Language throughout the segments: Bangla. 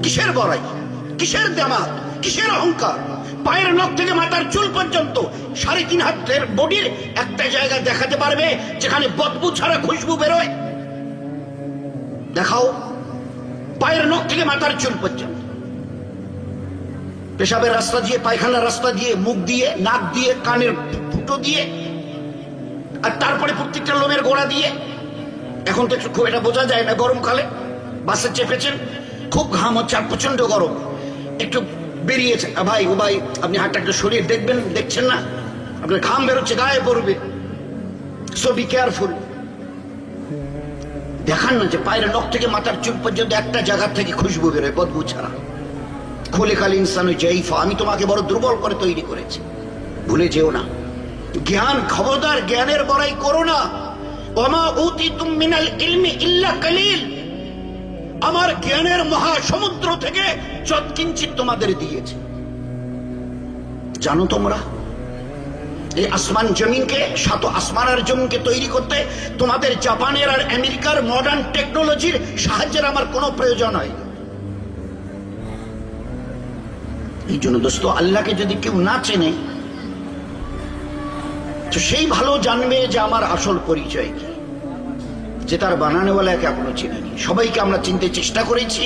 কিসের বড়াই, কিসের দেমাগ, কিসের অহংকার? পায়ের নখ থেকে মাথার চুল পর্যন্ত 3.5 হাতের বডির একটা জায়গা দেখাতে পারবে যেখানে বদবু ছাড়া খুশবু বেরোয়? দেখাও। পায়ের নখ থেকে মাথার চুল পর্যন্ত, পেশাবের রাস্তা দিয়ে, পায়খানার রাস্তা দিয়ে, মুখ দিয়ে, নাক দিয়ে, কানের ফুটো দিয়ে, আর তারপরে প্রত্যেকটা লোমের গোড়া দিয়ে। এখন তো খুব এটা বোঝা যায় না, গরমকালে বাসে চেপেছেন, খুব ঘাম হচ্ছে আর প্রচন্ড গরম, একটু বেরিয়েছে, ভাই ও ভাই আপনি হাতটা একটু সরিয়ে দেখবেন, দেখছেন না আপনার ঘাম বেরোচ্ছে, গায়ে পড়বে। So be careful. দেখান না যে পায়ের নখ থেকে মাথার চুল পর্যন্ত একটা জায়গা থেকে খুশবু বেরোয় বদবু ছাড়া। খোলেকাল ইনসান জাইফা, আমি তোমাকে বড় দুর্বল করে তৈরি করেছি, ভুলে যেও না। জ্ঞান, খবরদার জ্ঞানের বড়াই করো না। ওমা উতিতুম মিনাল ইলমি ইল্লা কালিল, আমার জ্ঞানের মহাসমুদ্র থেকে যৎকিঞ্চিৎ তোমাদের দিয়েছে। জানো তোমরা এই আসমান জমিনকে, 7 আসমান আর জমিনকে তৈরি করতে তোমাদের জাপানের আর আমেরিকার মডার্ন টেকনোলজির সাহায্যের আমার কোনো প্রয়োজন হয়। এই জন্য দোস্ত, আল্লাহকে যদি কেউ না চেনে তো সেই ভালো জানবে যে আমার আসল পরিচয় কি, যে তার বানানোওয়ালাকে এখনো চিনেনি। সবাইকে আমরা চিনতে চেষ্টা করেছি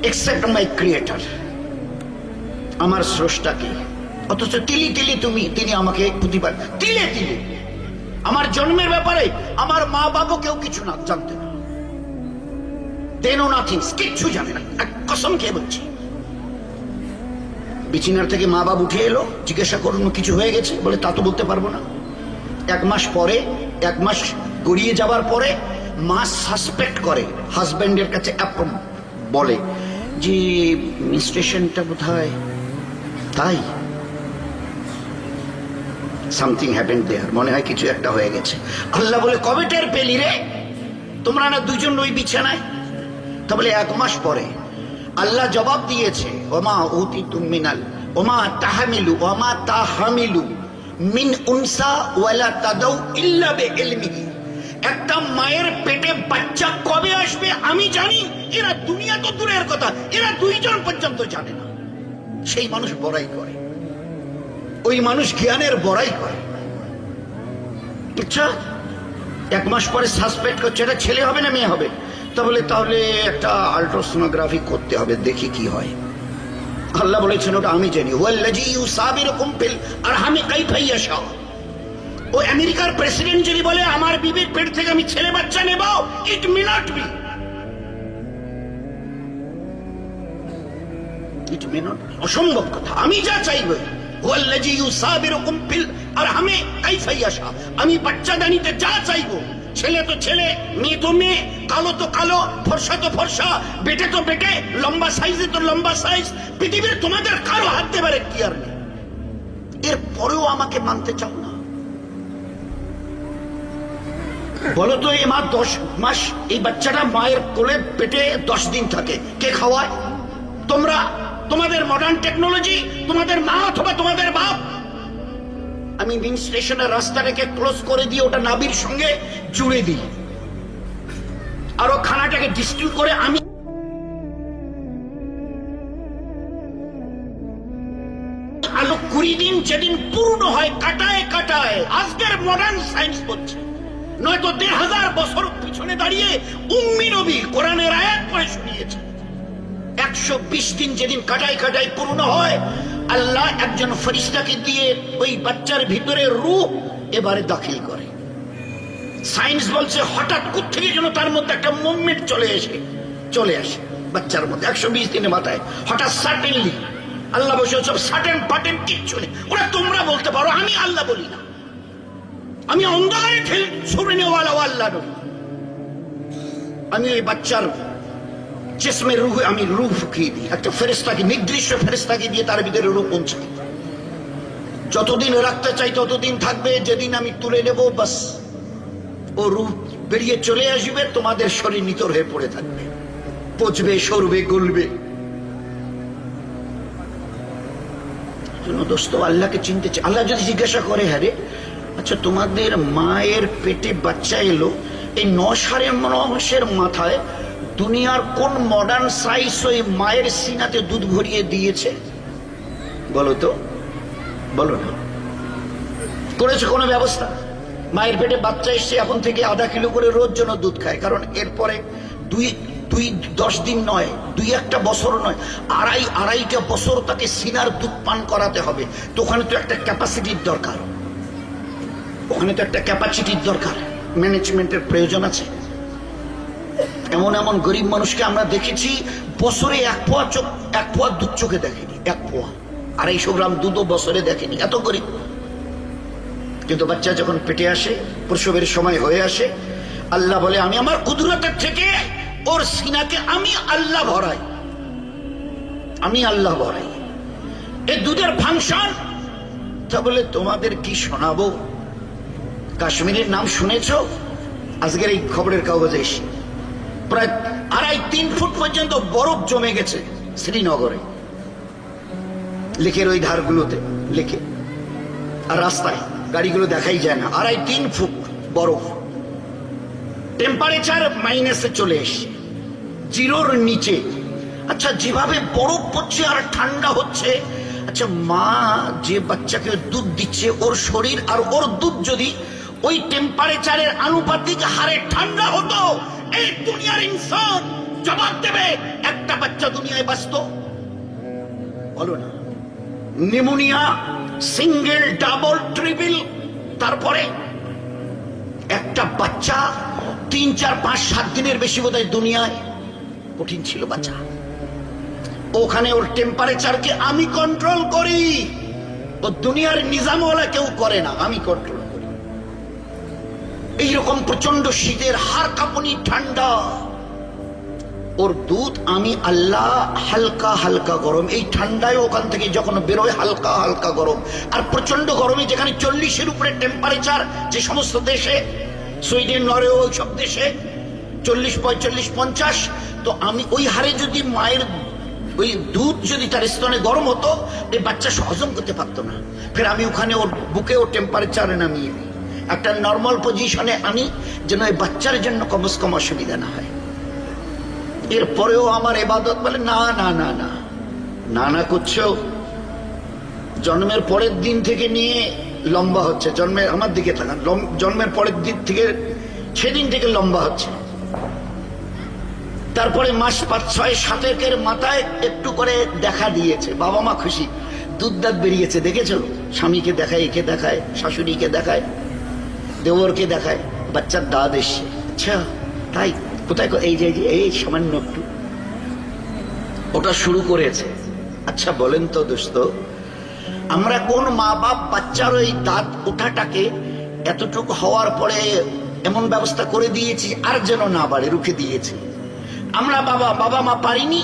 এক্সেপ্ট মাই ক্রিয়েটর, আমার স্রষ্টাকে। অথচ তিলি তিলি তিনি আমাকে প্রতিবার তিলে তিলে, আমার জন্মের ব্যাপারে আমার মা বাবা কেউ কিছু না জানতে না, দে নো নাথিং, কিচ্ছু জানে না। কসম খেয়ে বলছি, বিছানার থেকে মা বাবা উঠে এলো, জিজ্ঞাসা করুন কিছু হয়ে গেছে, বলে তা তো বলতে পারবো না। 1 মাস পরে, 1 মাস গড়িয়ে যাবার পরে মা সাসপেক্ট করে, হাজব্যান্ডের কাছে বলে যে মিনস্ট্রেশনটা বোধহয় তাই, সামথিং হ্যাপেন্ড দেয়ার, মনে হয় কিছু একটা হয়ে গেছে। আল্লাহ বলে কবে টের পেলি রে, তোমরা না দুজন ওই বিছানায়? তা বলে 1 মাস পরে। আল্লাহ জবাব দিয়েছে, ওমা উতিতুম মিনাল ওমা তাহমিলু ওমা তাহমিলু মিন উনসা ওয়ালা তাদাউ ইল্লা বিইলমিহি। একটা মায়ের পেটে বাচ্চা কবে আসবে আমি জানি, এরা দুনিয়া তো দূরের কথা, এরা 2 জন পর্যন্ত জানে না। সেই মানুষ বড়াই করে, ওই মানুষ জ্ঞানের বড়াই করে। আচ্ছা, 1 মাস পরে সাসপেক্ট করছে এটা ছেলে হবে না মেয়ে হবে, তাহলে একটা আল্ট্রাসোনোগ্রাফি করতে হবে, দেখি কি হয়। আল্লাহ বলেছেন ওটা আমি জানি। ওয়াল্লাযী ইউসাবিরুকুম ফিল আরহামি কাইফা ইয়াশা। ও আমেরিকার প্রেসিডেন্ট যদি বলে আমার বিবির পেট থেকে আমি ছেলে বাচ্চা নেব, it may not be, it may not, অসম্ভব কথা। আমি যা চাইব, ওয়াল্লাযী ইউসাবিরুকুম ফিল আরহামি কাইফা ইয়াশা, আমি বাচ্চাদানিতে যা চাইবো, ছেলে তো ছেলে, মেয়ে তো মেয়ে, কালো তো কালো, ফর্সা তো ফর্সা, বেটে তো বেটে, লম্বা সাইজে তো লম্বা সাইজ, পৃথিবীর তোমাদের কারো হাত দেবার এখতিয়ার নেই। এরপরেও আমাকে মানতে চাও না? বলো তো, এই মা 10 মাস, এই বাচ্চাটা মায়ের কোলে পেটে 10 দিন থাকে, কে খাওয়ায়? তোমরা, তোমাদের মডার্ন টেকনোলজি, তোমাদের মা অথবা তোমাদের বাপ। আমি মিন স্টেশনের রাস্তাটাকে ক্লোজ করে দিয়ে ওটা নাভির সঙ্গে জুড়ে দিই, আরো খানাটাকে ডিস্টিল করে আমি আলো 20 দিন যেদিন পূর্ণ হয় কাটায় কাটায়, আজকের মডার্ন সায়েন্স বলছে, নয়তো 1000 বছর পিছনে দাঁড়িয়ে উম্মি নবী কোরআনের আয়াত পড়ে শুনিয়েছে। 120 দিন যেদিন কাটায় কাটায় পূর্ণ হয়, আল্লাহ একজন ফেরেশতাকে দিয়ে ওই বাচ্চার ভিতরে রূহ এবারে দাখিল করে। সায়েন্স বলছে হঠাৎ কোত্থেকে যেন তার মধ্যে একটা মুভমেন্ট চলে আসে বাচ্চার মধ্যে 120 দিনের মাথায়, হঠাৎ সাডেনলি। আল্লাহ বসে সব সাডেন পাটেন কিচ্ছু নেই, ওরা তোমরা বলতে পারো, আমি আল্লাহ বলি না। আমি অন্ধকারে ছুড়ে নেওয়ালা আল্লাহ নই। আমি ওই বাচ্চার জিসমে রূহ, আমি রূহ ফুকিয়ে দিই, একটা ফেরেশতাকে, নির্দিষ্ট ফেরেশতাকে দিয়ে তার ভিতরে রূহ পৌঁছাই। যতদিন রাখতে চাই ততদিন থাকবে, যেদিন আমি তুলে নেব বাস ও রূহ বেরিয়ে চলে আসবে, তোমাদের শরীর নিতর হয়ে পড়ে থাকবে, পচবে, সরবে, গলবে। দোস্ত, আল্লাহকে চিনতে চাই। আল্লাহ যদি জিজ্ঞাসা করে, হ্যাঁ রে, আচ্ছা তোমাদের মায়ের পেটে বাচ্চা এলো, এই 9 সাড়ে 9 মাসের মাথায় দুনিয়ার কোন মডার্ন সায়েন্স ওই মায়ের সিনাতে দুধ ভরিয়ে দিয়েছে? বলো তো, বলো না। করেছে কোনো ব্যবস্থা? মায়ের পেটে বাচ্চা এসছে, এখন থেকে আধা কিলো করে রোজ যেন দুধ খায়, কারণ এরপরে দুই 10 দিন নয়, 2-1 বছর নয়, আড়াইটা বছর তাকে সিনার দুধ পান করাতে হবে। তো ওখানে তো একটা ক্যাপাসিটির দরকার, ওখানে তো একটা ক্যাপাসিটির দরকার, ম্যানেজমেন্টের প্রয়োজন আছে। এমন এমন গরিব মানুষকে আমরা দেখেছি বছরে 1 পোয়া দুধ চোখে দেখেনি, 1 পোয়া 250 গ্রাম দুধও বছরে দেখেনি, এত গরিব। কিন্তু বাচ্চা যখন পেটে আসে, প্রসবের সময় হয়ে আসে, আল্লাহ বলে আমি আমার কুদরতের থেকে ওর সিনাকে আমি আল্লাহ ভরাই, আমি আল্লাহ ভরাই। এই দুধের ফাংশন তা বলে তোমাদের কি শোনাবো? কাশ্মীরের নাম শুনেছ? আজকের এই খবরের কাগজে এসে প্রায় 2.5-3 ফুট পর্যন্ত বরফ জমে গেছে শ্রীনগরে, লেকের ওই ধারগুলোতে, লেকে আর রাস্তায় গাড়িগুলো দেখাই যায় না। 2.5-3 ফুট বরফ, টেম্পারেচার মাইনাসে চলে এসে, 0-র নিচে। আচ্ছা, যেভাবে বরফ পড়ছে আর ঠান্ডা হচ্ছে, আচ্ছা মা যে বাচ্চাকে দুধ দিচ্ছে, ওর শরীর আর ওর দুধ যদি ওই টেম্পারেচারের আনুপাতিক হারে ঠান্ডা হতো, এই দুনিয়ার ইনসান জবাব দেবে একটা বাচ্চা দুনিয়ায় বাঁচত? বলো না। নিউমোনিয়া, সিঙ্গেল, ডাবল, ট্রিপল, তারপরে একটা বাচ্চা 3, 4, 5, 7 দিনের বেশি বোধহয় দুনিয়ায়। কঠিন ছিল বাচ্চা। ওখানে ওর টেম্পারেচারকে আমি কন্ট্রোল করি, ও দুনিয়ার নিজামওয়ালা কেউ করে না, আমি কন্ট্রোল করি। এইরকম প্রচন্ড শীতের হাড় কাঁপুনি ঠান্ডা, ওর দুধ আমি আল্লাহ হালকা হালকা গরম। এই ঠান্ডায় ওখান থেকে যখন বেরোয় হালকা হালকা গরম, আর প্রচন্ড গরমে যেখানে 40-এর উপরে টেম্পারেচার, যে সমস্ত দেশে, সুইডেন, নরওয়ে, ওই সব দেশে 40, 45, 50, তো আমি ওই হারে যদি মায়ের ওই দুধ যদি তার স্তনে গরম হতো, এই বাচ্চা হজম করতে পারতো না। ফের আমি ওখানে ওর বুকে ও টেম্পারেচারে নামিয়ে দিই, একটা নর্মাল পজিশনে আনি, যেন এই বাচ্চার জন্য কমস কম অসুবিধা না হয়। এরপরেও আমার ইবাদত বলে না না না না না না করছো। জন্মের পরের দিন থেকে নিয়ে লম্বা হচ্ছে, জন্মের, আমার দিকে থাকান, জন্মের পরের দিন থেকে, সেদিন থেকে লম্বা হচ্ছে। তারপরে মাস 5, 6, 7 মাথায় একটু করে দেখা দিয়েছে, বাবা মা খুশি, দুধ দাঁত বেরিয়েছে, দেখেছো? স্বামীকে দেখায়, একে দেখায়, শাশুড়িকে দেখায়, দেওরকে দেখায়, বাচ্চার দাঁত এসছে। আচ্ছা তাই? কোথায়? এই যে এই সামান্য একটু ওটা শুরু করেছে। আচ্ছা বলেন তো দোস্ত, আমরা কোন মা বাপ বাচ্চার ওই দাঁত ওঠাটাকে এতটুকু হওয়ার পরে এমন ব্যবস্থা করে দিয়েছি আর যেন না বাড়ে, রুখে দিয়েছি? আমরা বাবা মা পারিনি।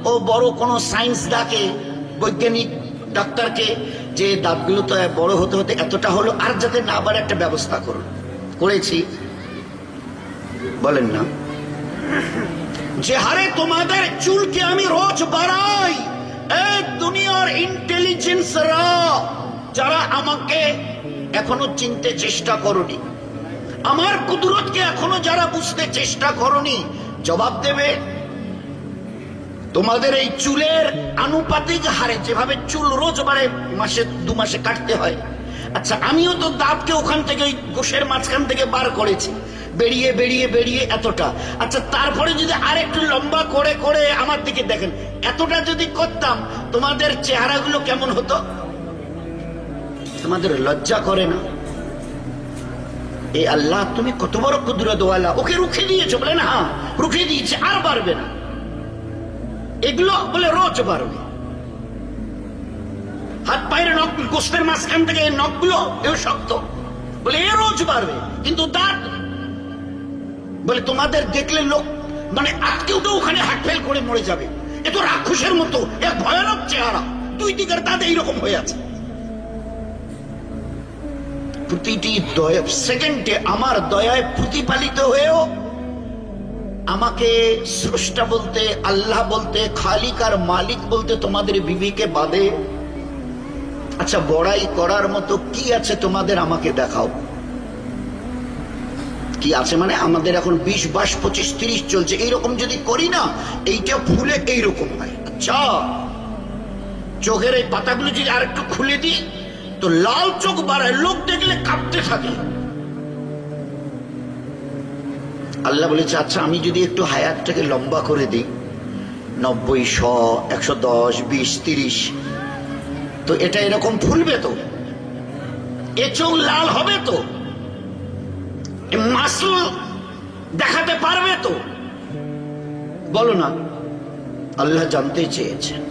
ও বড় কোনো সায়েন্স ডাকে, বৈজ্ঞানিক ডাক্তারকে, যে দাঁতগুলো তো বড় হতে হতে এতটা হলো, আর যাতে না বাড়ে একটা ব্যবস্থা করুন। করেছি? বলেন না। যে হারে তোমাদের চুলকে আমি রোজ বাড়াই, এই দুনিয়ার ইন্টেলিজেন্সরা যারা আমাকে এখনো চিনতে চেষ্টা করনি, আমার কুদরতকে এখনো যারা বুঝতে চেষ্টা করনি, জবাব দেবে তোমাদের এই চুলের আনুপাতিক হারে যেভাবে চুল রোজ বাড়ে, মাসে 2 মাসে কাটতে হয়। আচ্ছা আমিও তো দাঁতকে ওখান থেকে, ওই গোশের মাঝখান থেকে বার করেছি, বেরিয়ে বেরিয়ে বেরিয়ে এতটা। আচ্ছা তারপরে যদি আর একটু লম্বা করে করে আমার দিকে দেখেন, এতটা যদি করতাম, তোমাদের চেহারাগুলো কেমন হতো? তোমাদের লজ্জা করে না? এ আল্লাহ, তুমি কত বড় কুদরতওয়ালা, ওকে রুখে দিয়েছো? বলে না, হ্যাঁ রুখে দিয়েছে, আর বাড়বে না। এগুলো বলে রোজ বাড়বে। হাত পায়ের নখ, গোস্তের মাঝখান থেকে নখগুলো এও শক্ত, বলে এ রোজ বাড়বে। কিন্তু দাঁত বলে তোমাদের দেখলে লোক মানে আটকে উঠে ওখানে হাট ফেল করে মরে যাবে, এ তো রাক্ষসের মতো এক ভয়ানক চেহারা, 2 দিকের দাঁত এইরকম হয়ে আছে। প্রতিটি সেকেন্ডে আমার দয়ায় প্রতিপালিত হয়েও আমাকে স্রষ্টা বলতে, আল্লাহ বলতে, খালিক আর মালিক বলতে তোমাদের বিবিকে বাদে। আচ্ছা বড়াই করার মতো কি আছে তোমাদের? আমাকে দেখাও। কি আছে মানে আমাদের এখন 20, 22, 25, 30 চলছে, এইরকম যদি করি না এইটা ফুলে এইরকম হয়। আচ্ছা, চোখের এই পাতাগুলো যদি আর একটু খুলে দিই তো লাল চোখ বাড়ায়, লোক দেখলে কাঁপতে থাকে। আল্লাহ বলেছে আচ্ছা আমি যদি একটু হায়াতটাকে লম্বা করে দিই, 90, 100, 110, 20, 30, তো এটা এরকম ফুলবে তো, এ চোখ লাল হবে তো, মাসল দেখাতে পারবে তো? বলো না। আল্লাহ জানতে চেয়েছেন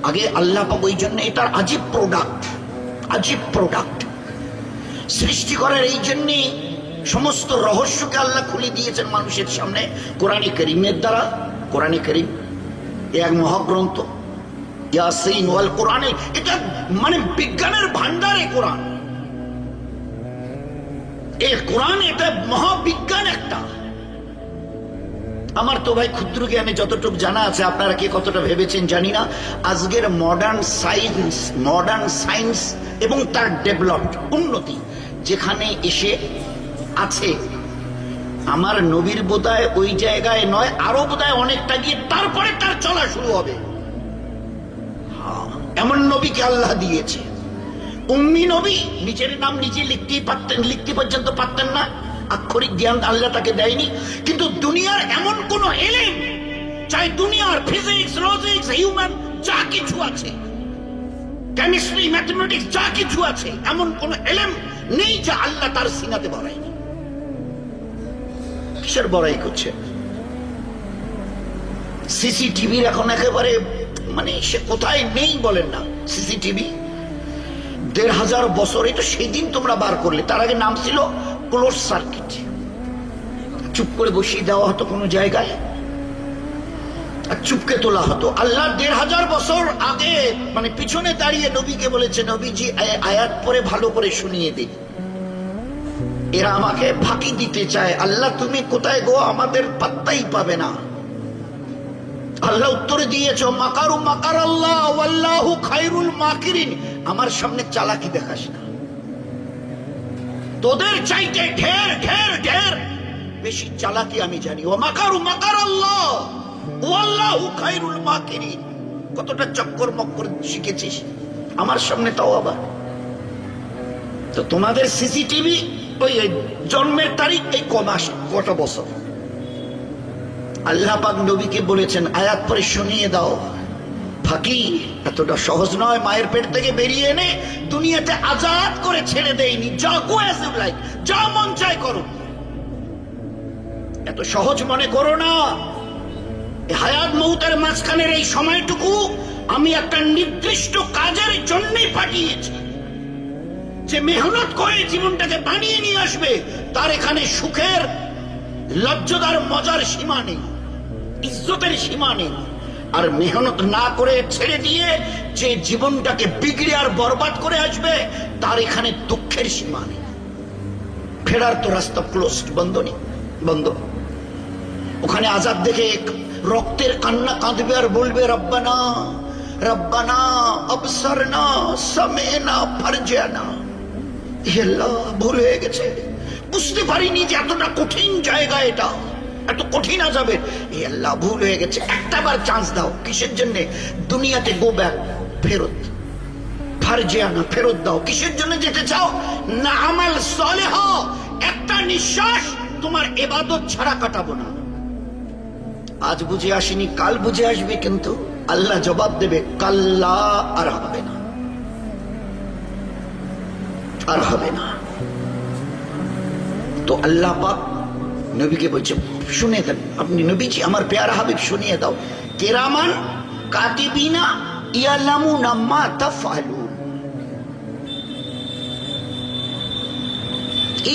আগে। আল্লাহ পাক ওই জন্য এটার আজীব প্রোডাক্ট সৃষ্টি করার, এই জন্যে সমস্ত রহস্যকে আল্লাহ খুলে দিয়েছেন মানুষের সামনে কোরআনে কারীমের দ্বারা। কোরআনে কারীম এক মহাগ্রন্থ, ইয়াসিন ওয়াল কোরআনে, এটা মানে বিজ্ঞানের ভান্ডারে কোরআন। এই কোরআন এটা মহাবিজ্ঞান একটা। আমার তো ভাই ক্ষুদ্র জ্ঞানে যতটুকু জানা আছে, আপনারা কে কতটা ভেবেছেন জানি না, আজকের মডার্ন সায়েন্স এবং তার ডেভেলপড উন্নতি যেখানে এসে আছে, আমার নবীর বোধহয় ওই জায়গায় নয়, আরো বোধহয় অনেকটা গিয়ে তারপরে তার চলা শুরু হবে। এমন নবীকে আল্লাহ দিয়েছে। উম্মি নবী, নিজের নাম নিজে লিখতে পর্যন্ত পারতেন না, আক্ষরিক জ্ঞান আল্লাহ তাকে দেয়নি। কিন্তু দুনিয়ার এমন কোন এলেম, চাই দুনিয়ার ফিজিক্স, লজিক্স, হিউম্যান যা কিছু আছে, কেমিস্ট্রি, ম্যাথমেটিক্স যা কিছু আছে, এমন কোন এলেম নেই যা আল্লাহ তার সিনাতে বড়ায়নি। কিসের বড়াই করছে? সিসিটিভির এখন একেবারে মানে সে কোথায় নেই বলেন না। সিসিটিভি 1500 বছর, এটা সেই দিন তোমরা বার করলে, তার আগে নাম ছিল ক্লোজ সার্কিট। চুপ করে বসিয়ে দেওয়া হতো কোনো জায়গায় আর চুপকে তোলা হতো। আল্লাহ 1500 বছর আগে মানে পিছনে দাঁড়িয়ে নবীকে বলেছে, নবীজি আয়াত পরে ভালো করে শুনিয়ে দিন। এরা আমাকে ফাঁকি দিতে চায়, আল্লাহ তুমি কোথায় গো, আমাদের পাত্তাই পাবে না। আল্লাহ উত্তরে দিয়েছ, মাকারু মাকার আল্লাহ ওয়াল্লাহু খায়রুল মাকিরিন। আমার সামনে চালাকি দেখাস না, তোদের চাইতে ঢের ঢের ঢের বেশি চালাকি আমি জানি। ও মাকারু মাকার আল্লাহ ওয়াল্লাহু খায়রুল মাকিরিন। কতটা চক্কর মক্কর শিখেছিস আমার সামনে, তাও আবার। তো তোমাদের সিসিটিভি ওই জন্মের তারিখ এই কমাস কত বছর। আল্লাহ পাক নবীকে বলেছেন আয়াত পরে শুনিয়ে দাও। ফাঁকি এতটা সহজ নয়। মায়ের পেট থেকে বেরিয়ে এনে দুনিয়াতে আজাদ করে ছেড়ে দেয়নি, যা গো অ্যাজ ইউ লাইক, যা মন চায় করো। এত সহজ মনে করো না। হায়াত মউতের মাঝখানের এই সময়টুকু আমি একটা নির্দিষ্ট কাজের জন্যই পাঠিয়েছি। যে মেহনত করে জীবনটাকে বানিয়ে নিয়ে আসবে, তার এখানে সুখের, লজ্জাদার, মজার সীমা নেই, ইজ্জতের সীমা নেই। আর মেহনত না করে ছেড়ে দিয়ে যে জীবনটাকে বিগড়ে আর বরবাদ করে আসবে, তার এখানে দুঃখের সীমা নেই। ফেরার তো রাস্তা ক্লোজড, বন্ধ। ওখানে আজাদ দেখে রক্তের কান্না কাঁদবে আর বলবে, রব্বানা রব্বানা আবসারনা সামিনা ফারজিনা। হে আল্লাহ, ভুল হয়ে গেছে, বুঝতে পারিনি যে এতটা কঠিন জায়গা, এটা এত কঠিন আযাবে। হে আল্লাহ, ভুল হয়ে গেছে, একটা বার চান্স দাও। কিসের জন্য? দুনিয়াতে গো ব্যাক, ফেরত, ফারজিনা, ফেরত দাও। কিসের জন্য যেতে চাও? না আমাল সালেহ, একটা নিঃশ্বাস তোমার ইবাদত ছাড়া কাটাবো না। আজ বুঝে আসেনি, কাল বুঝে আসবে, কিন্তু আল্লাহ জবাব দেবে, কাল্লা, আর হবে না, আর হবে না। তো আল্লাহ পাক নবীকে বলছে, শুনে দেন আপনি নবীজি, আমার পেয়ারা হাবিব, শুনিয়ে দাও। কিরামান কাতিবিনা ইয়ালামুনা মা তাফআলুন।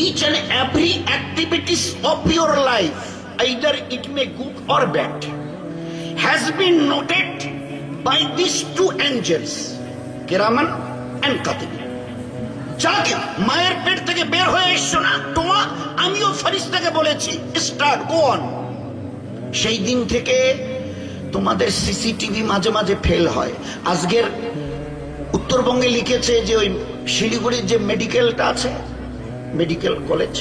Each and every activities of your life, either it may good or bad, has been noted by these two angels, Kiraman and Katib. যাকে মায়ের পেট থেকে বের হয়ে এসছো না তোমা, আমিও ফেরেশতাকে বলেছি স্টার্ট, গো অন। সেই দিন থেকে তোমাদের সিসিটিভি মাঝে মাঝে ফেল হয়। আজকের উত্তরবঙ্গে লিখেছে যে ওই শিলিগুড়ির যে মেডিকেলটা আছে, মেডিকেল কলেজ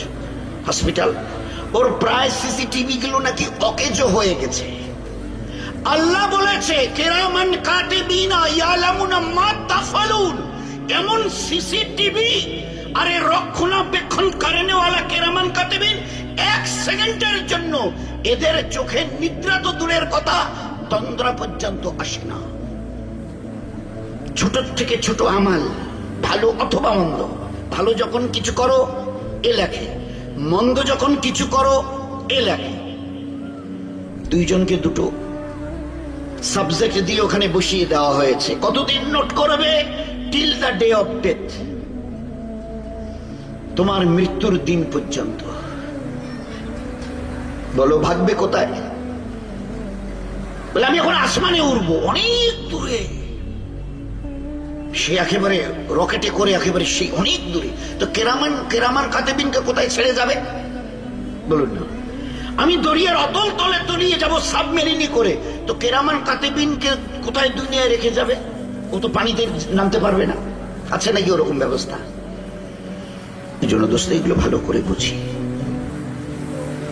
হসপিটাল, ওর প্রায় সিসিটিভি গুলো নাকি অকেজো হয়ে গেছে। আল্লাহ বলেছে কিরামান কাতিবিনা ইয়ালামুনা মা তাফালুন, এমন সিসিটিভি আরে রক্ষণাবেক্ষণ করেনেওয়ালা কিরামান কাতিবিন, এক সেকেন্ডের জন্য এদের চোখে নিদ্রা তো দূরের কথা, তন্দ্রা পর্যন্ত আসে না। ছোট থেকে ছোট আমাল, ভালো অথবা মন্দ, ভালো যখন কিছু করো এ লেখে, মন্দ যখন কিছু করো এ লেখে। দুইজনকে দুটো সাবজেক্ট দিয়ে ওখানে বসিয়ে দেওয়া হয়েছে। কতদিন নোট করবে? Till the day of death, তোমার মৃত্যুর দিন পর্যন্ত। বলো ভাগবে কোথায়? বলে আমি এখন আসমানে উড়বো, অনেক দূরে, সে একেবারে রকেটে করে একেবারে সেই অনেক দূরে। তো কেরামান কাতিবিনকে কোথায় ছেড়ে যাবে বলুন না? আমি দরিয়ার অতল তলে তলিয়ে যাব সাবমেরিনে করে, তো কেরামান কাতিবিনকে কোথায় দুনিয়ায় রেখে যাবে? ও তো পানিতে নামতে পারবে না। আছে নাকি ওরকম ব্যবস্থা? এই জন্য দোস্ত এগুলো ভালো করে বুঝি।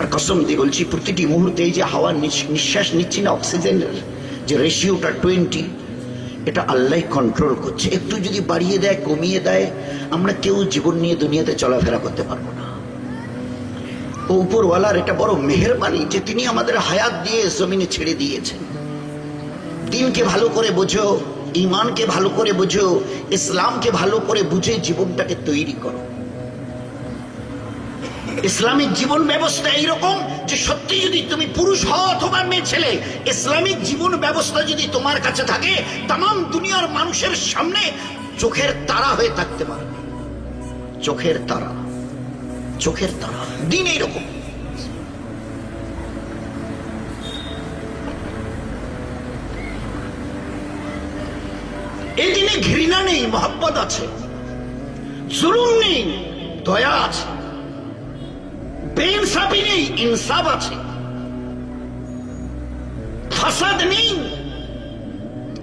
আর কসম দিয়ে বলছি, প্রতিটি মুহূর্তে এই যে হাওয়া নিঃশ্বাস নিচ্ছি না, অক্সিজেনের যে রেশিওটা 20, এটা আল্লাহ কন্ট্রোল করছে। একটু যদি বাড়িয়ে দেয় কমিয়ে দেয়, আমরা কেউ জীবন নিয়ে দুনিয়াতে চলাফেরা করতে পারবো না। ও উপরওয়ালার এটা বড় মেহেরবানি যে তিনি আমাদের হায়াত দিয়ে জমিনে ছেড়ে দিয়েছেন। দিনকে ভালো করে বোঝো, ইমানকে ভালো করে বোঝো, ইসলামকে ভালো করে বুঝে জীবনটাকে তৈরি করো। ইসলামিক জীবন ব্যবস্থা এইরকম যে সত্যি যদি তুমি পুরুষ হও অথবা মেয়ে ছেলে, ইসলামিক জীবন ব্যবস্থা যদি তোমার কাছে থাকে, তাম দুনিয়ার মানুষের সামনে চোখের তারা হয়ে থাকতে পারবে। চোখের তারা, চোখের তারা। দিন এইরকম। এই দিনে ঘৃণা নেই, মহব্বত আছে। জুলুম নেই, দয়া আছে। বেইনসাফি নেই, ইনসাফ আছে। ফাসাদ নেই,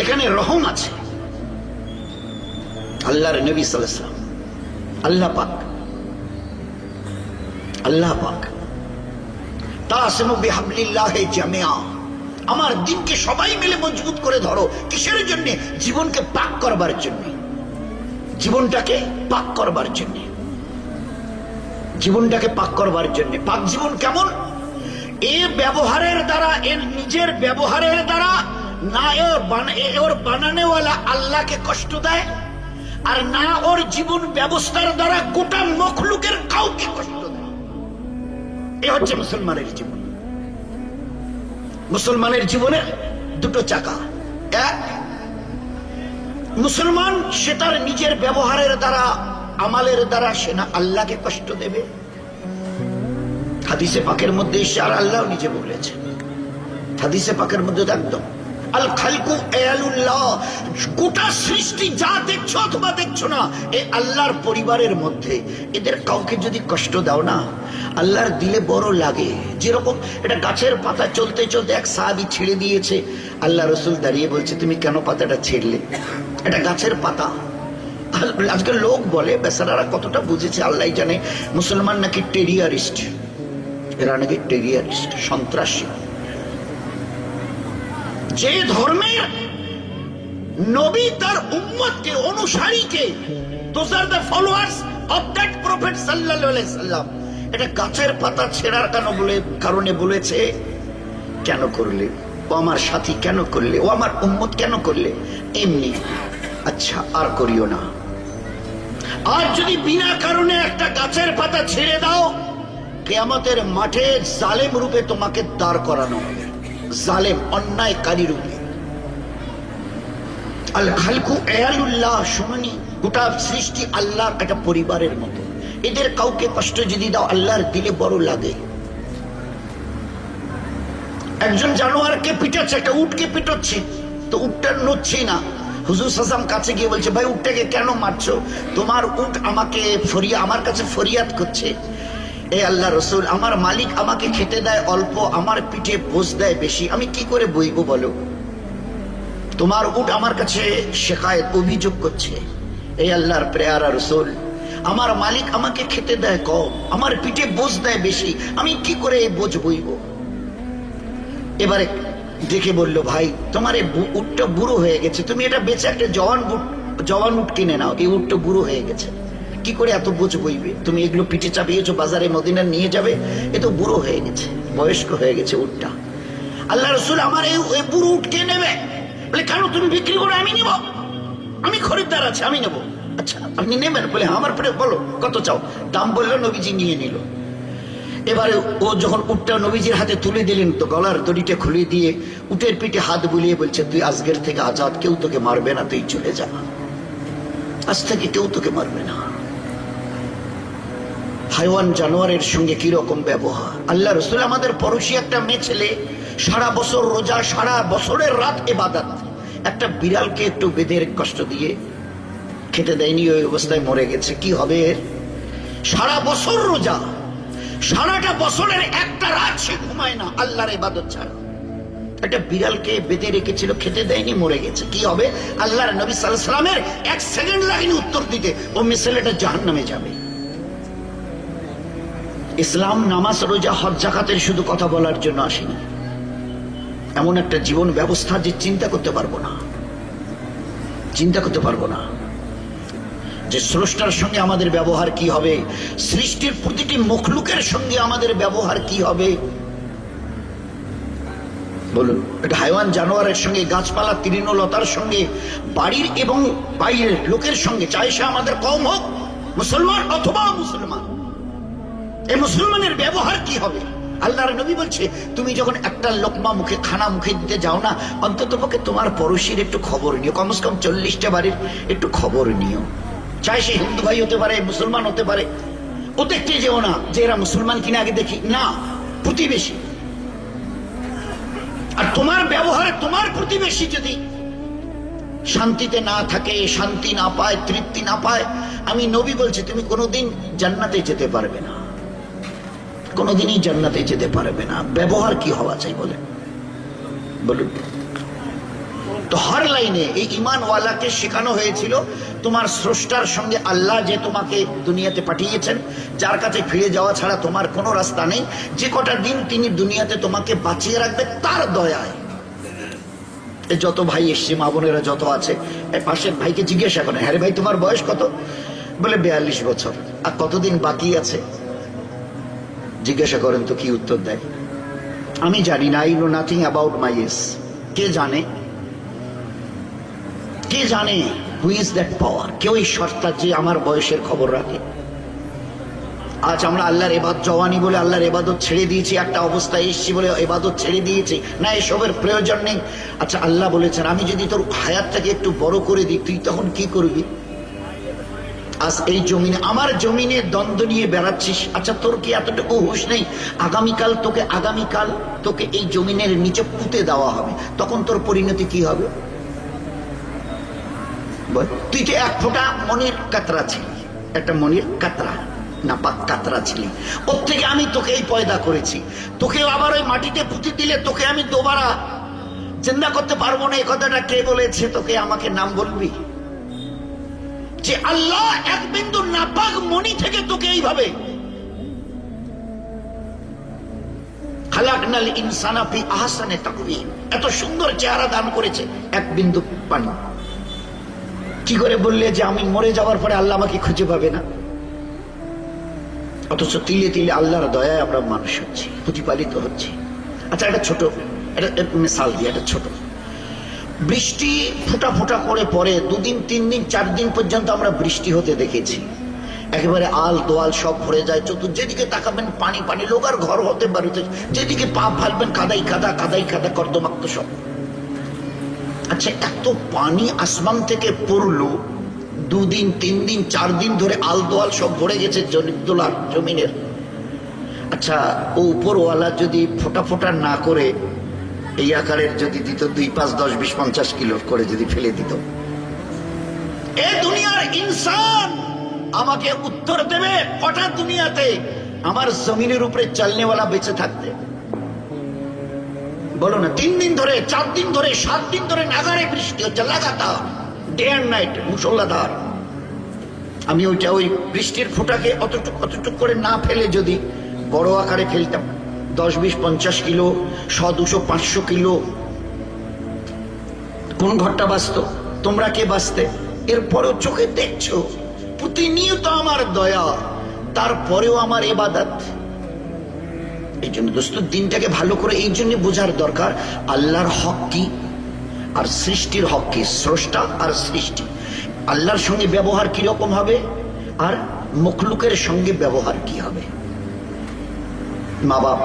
এখানে রহম আছে। আল্লাহর নবী সাল্লাল্লাহু আলাইহি ওয়াসাল্লাম, আল্লাহ পাক তাসিমু বিহাবলিল্লাহি জামিআ, আমার দিনকে সবাই মিলে মজবুত করে ধরো। কিসের জন্য? জীবনকে পাক করবার জন্য, জীবনটাকে পাক করবার জন্য, জীবনটাকে পাক করবার জন্য। পাক জীবন কেমন? এ ব্যবহারের দ্বারা, এর নিজের ব্যবহারের দ্বারা না ওর বানানেওয়ালা আল্লাহকে কষ্ট দেয়, আর না ওর জীবন ব্যবস্থার দ্বারা গোটা মখলুকের কাউকে কষ্ট দেয়। এ হচ্ছে মুসলমানের জীবন। মুসলমানের জীবনের দুটো চাকা। এক, মুসলমান সে তার নিজের ব্যবহারের দ্বারা, আমালের দ্বারা সে না আল্লাহকে কষ্ট দেবে। হাদিসে পাকের মধ্যে আর আল্লাহ নিজে বলেছেন, হাদিসে পাকের মধ্যে একদম আল খালকু আয়ালুল্লাহ, গোটা সৃষ্টি যা দেখছো অথবা দেখছো না, এ আল্লাহর পরিবারের মধ্যে। এদের কাউকে যদি কষ্ট দাও না, আল্লাহর দিলে বড় লাগে। যেরকম এটা গাছের পাতা চলতে চলতে এক সাহাবী ছেড়ে দিয়েছে, আল্লাহ রসুল দাঁড়িয়ে বলছে তুমি কেন পাতাটা ছেড়লে? এটা গাছের পাতা। আজকে লোক বলে, বেচারারা কতটা বুঝেছে আল্লাহ জানে, মুসলমান নাকি টেরিয়ারিস্ট, এরা নাকি টেরিয়ারিস্ট, সন্ত্রাসী। যে ধর্মের নবী তার উম্মতকে, অনুসারীকে, those are the followers of that prophet sallallahu alaihi wasallam, এটা গাছের পাতা ছেঁড়ার কারণে বলেছে কেন করলে? ও আমার সাথী কেন করলে? ও আমার উম্মত কেন করলে? এমনি, আচ্ছা আর করিও না। আর যদি বিনা কারণে একটা গাছের পাতা ছেড়ে দাও, কিয়ামতের মাঠে জালেম রূপে তোমাকে দাঁড় করানো হবে, জালেম, অন্যায়কারী রূপে। আল খালকু আয়ালুল্লাহ, শুনুনি, গোটা সৃষ্টি আল্লাহর একটা পরিবারের মতো। এদের কাউকে কষ্ট যদি দাও, আল্লাহর দিলে বড় লাগে। একজন জানোয়ারকে পিটাচ্ছে, একটা উটকে পিটাচ্ছে, তো উটটা নড়ছে না। হুজুর সাল্লাল্লাহু আলাইহি কাছে গিয়ে বলছে, ভাই উটটাকে কেন মারছো? তোমার উট আমাকে আমার কাছে ফরিয়াদ করছে, এ আল্লাহ রসুল, আমার মালিক আমাকে খেতে দেয় অল্প, আমার পিঠে বোঝ দেয় বেশি, আমি কি করে বইবো বলো? তোমার উট আমার কাছে শেখায়ত, অভিযোগ করছে। এই আল্লাহর প্রেয়ারা রসুল, আমার মালিক আমাকে খেতে দেয় কম, আমার পিঠে বোঝ দেয় বেশি, আমি কি করে এই বোঝ বইব? এবারে দেখে বলল, ভাই তোমার এই উটটা বুড়ো হয়ে গেছে, তুমি এটা বেচে একটা জওয়ান উট কিনে নাও, এই উটটা বুড়ো হয়ে গেছে, কি করে এত বোঝ বইবে? তুমি এগুলো পিঠে চাপিয়েছো, বাজারে মদিনা নিয়ে যাবে, এ তো বুড়ো হয়ে গেছে, বয়স্ক হয়ে গেছে উটটা। আল্লাহ রসুল, আমার এই বুড়ো উট কে নেবে? বলে, কেন তুমি বিক্রি করে আমি নিব, আমি খরিদ্দার আছে, আমি নেব। আচ্ছা আপনি নেবেন? বলে আমার পরে বলো কত চাও। দাম বললো, নবীজি নিয়ে নিল। এবারে ও যখন উটটা নবীজির হাতে তুলে দিলেন, তো গলার দড়িটা খুলে দিয়ে উটের পিঠে হাত বুলিয়ে বলছে, তুই আজকের থেকে আজাদ, কেউ তোকে মারবে না, তুই চলে যা, আজ থেকে কেউ তোকে মারবে না। হাইওয়ান জানোয়ারের সঙ্গে কিরকম ব্যবহার! আল্লাহ রসুল আমাদের পড়োশি একটা মেয়ে ছেলে, সারা বছর রোজা, সারা বছরের রাত ইবাদত, একটা বিড়ালকে একটু বেঁধে কষ্ট দিয়ে খেতে দেয়নি, ওই অবস্থায় মরে গেছে। কি হবে এর? সারা বছর রোজা, সারাটা বছরের একটা রাত সে ঘুমায় না আল্লাহর ইবাদত ছাড়া। একটা বিড়ালকে বেঁধে রেখেছিল, খেতে দেয়নি, মরে গেছে। কি হবে? আল্লাহর নবী সাল্লাল্লাহু আলাইহি সাল্লামের 1 সেকেন্ড লাগেনি উত্তর দিতে, ও ছেলেটা জাহান্নামে যাবে। ইসলাম নামাজ, রোজা, হজ, যাকাতের শুধু কথা বলার জন্য আসেনি। এমন একটা জীবন ব্যবস্থা যে চিন্তা করতে পারবো না, চিন্তা করতে পারবো না যে স্রষ্টার সঙ্গে আমাদের ব্যবহার কি হবে, সৃষ্টির প্রতিটি মখলুকের সঙ্গে আমাদের ব্যবহার কি হবে। বলুন, এটা হাইওয়ান জানোয়ারের সঙ্গে, গাছপালা, তৃণলতার সঙ্গে, বাড়ির এবং বাইরের লোকের সঙ্গে, চাই সে আমাদের কওম হোক, মুসলমান অথবা মুসলমান, এই মুসলমানের ব্যবহার কি হবে? আল্লাহর নবী বলছে, তুমি যখন একটা লোকমা মুখে, খানা মুখে দিতে যাও না, অন্তত পক্ষে তোমার পড়োশির একটু খবর নিও, কমসে কম 40টা বাড়ির একটু খবর নিও। চাই সে হিন্দু ভাই হতে পারে, মুসলমান হতে পারে, ও দেখতে যেও না যে এরা মুসলমান কিনা, আগে দেখি না, প্রতিবেশী। আর তোমার ব্যবহারে তোমার প্রতিবেশী যদি শান্তিতে না থাকে, শান্তি না পায়, তৃপ্তি না পায়, আমি নবী বলছি তুমি কোনোদিন জান্নাতে যেতে পারবে না, কোনোদিনই জান্নাতে যেতে পারবে না। ব্যবহার কি হওয়া চাই বলেন, বলুন। তো হর লাইনে এই ঈমানওয়ালাকে শেখানো হয়েছিল, তোমার স্রষ্টার সঙ্গে, আল্লাহ যে তোমাকে দুনিয়াতে পাঠিয়েছেন, যার কাছে ফিরে যাওয়া ছাড়া তোমার কোনো রাস্তা নেই, যে কটা দিন তিনি দুনিয়াতে তোমাকে বাঁচিয়ে রাখবে তার দয়ায়। যত ভাই এসছে, মা বোনেরা যত আছে, পাশের ভাইকে জিজ্ঞাসা করেন, হ্যাঁ ভাই তোমার বয়স কত? বলে 42 বছর। আর কতদিন বাকি আছে জিজ্ঞাসা করেন তো কি উত্তর দেয়? আমি জানি না, I know nothing about my age. কে জানে? কে জানে? Who is that power? কেউ এই সত্তা যে আমার বয়সের খবর রাখে? আজ আমরা আল্লাহর ইবাদত, জওয়ানি বলে আল্লাহর ইবাদত ছেড়ে দিয়েছি, একটা অবস্থায় এসেছি বলে ইবাদত ছেড়ে দিয়েছি, না এসবের প্রয়োজন নেই। আচ্ছা আল্লাহ বলেছেন, আমি যদি তোর হায়াতটাকে একটু বড় করে দিই, তুই তখন কি করবি? আজ এই জমিনে, আমার জমিনে দ্বন্দ্ব নিয়ে বেড়াচ্ছিস, আচ্ছা তোর কি এতটুকু হুঁশ নেই আগামীকাল তোকে এই জমিনের নিচে পুঁতে দেওয়া হবে, তখন তোর পরিণতি কি হবে? তুই তো এক ফোঁটা মনির কাতরা ছিলি, একটা মনির কাতরা, নাপাক কাতরা ছিলি, ওর থেকে আমি তোকে এই পয়দা করেছি, তোকে আবার ওই মাটিতে পুঁতে দিলে তোকে আমি দোবারা জিন্দা করতে পারবো না। এই কথাটা কে বলেছে তোকে? আমাকে নাম বলবি যে আল্লাহ এক বিন্দু নাপাক মনি থেকে তোকে এইভাবে খালাকনাল ইনসানা ফি আহসানি তাকওয়িম, এত সুন্দর চেহারা দান করেছে, এক বিন্দু পানি। কি করে বললে যে আমি মরে যাওয়ার পরে আল্লাহ আমাকে খুঁজে পাবে না? অথচ তিলে তিলে আল্লাহর দয়ায় আমরা মানুষ হচ্ছি, প্রতিপালিত হচ্ছি। আচ্ছা একটা ছোট মিসাল দিয়ে, একটা ছোট, বৃষ্টি ফোঁটা ফোঁটা করে পরে 2 দিন 3 দিন 4 দিন পর্যন্ত আমরা বৃষ্টি হতে দেখেছি, একেবারে আল দোয়াল সব ভরে যায়, যেদিকে তাকাবেন পানি পানি, লোক আর ঘর হতে পারে, যেদিকে পা ফালবেন কাদাই কাদা, কাদাই কাদা, কর্দমাক্ত সব। আচ্ছা এত পানি আসমান থেকে পড়লো, 2 দিন 3 দিন 4 দিন ধরে আল দোয়াল সব ভরে গেছে দোলার জমিনের। আচ্ছা ও উপরওয়ালা যদি ফোঁটা ফোঁটা না করে এই আকারের যদি দিত, 2, 5, 10, 20, 50 কিলো করে যদি ফেলে দিত, এ দুনিয়ার ইনসান আমাকে উত্তর দেবে কটা দুনিয়াতে আমার জমিনের উপরে চলনেওয়ালা বেঁচে থাকতে? বলো না। 3 দিন ধরে, 4 দিন ধরে, 7 দিন ধরে নাগারে বৃষ্টি হচ্ছে লাগাতার, ডে অ্যান্ড নাইট, মুষলধার। আমি ওইটা ওই বৃষ্টির ফোঁটাকে অতটুক করে না ফেলে যদি বড় আকারে ফেলতাম, 10, 20, 50 কিলো, 100, 200, 500 কিলো, কোন ঘরটা বাঁচত? তোমরা কে বাঁচতে? এরপরেও চোখে দেখছো প্রতিনিয়ত আমার দয়া, তারপরেও আমার ইবাদত। এই জন্য দোস্ত, দিনটাকে ভালো করে এই জন্য বোঝার দরকার, আল্লাহর হক কি আর সৃষ্টির হক কি, স্রষ্টা আর সৃষ্টি। আল্লাহর সঙ্গে ব্যবহার কি রকম হবে আর মখলুকের সঙ্গে ব্যবহার কি হবে। মা বাপ,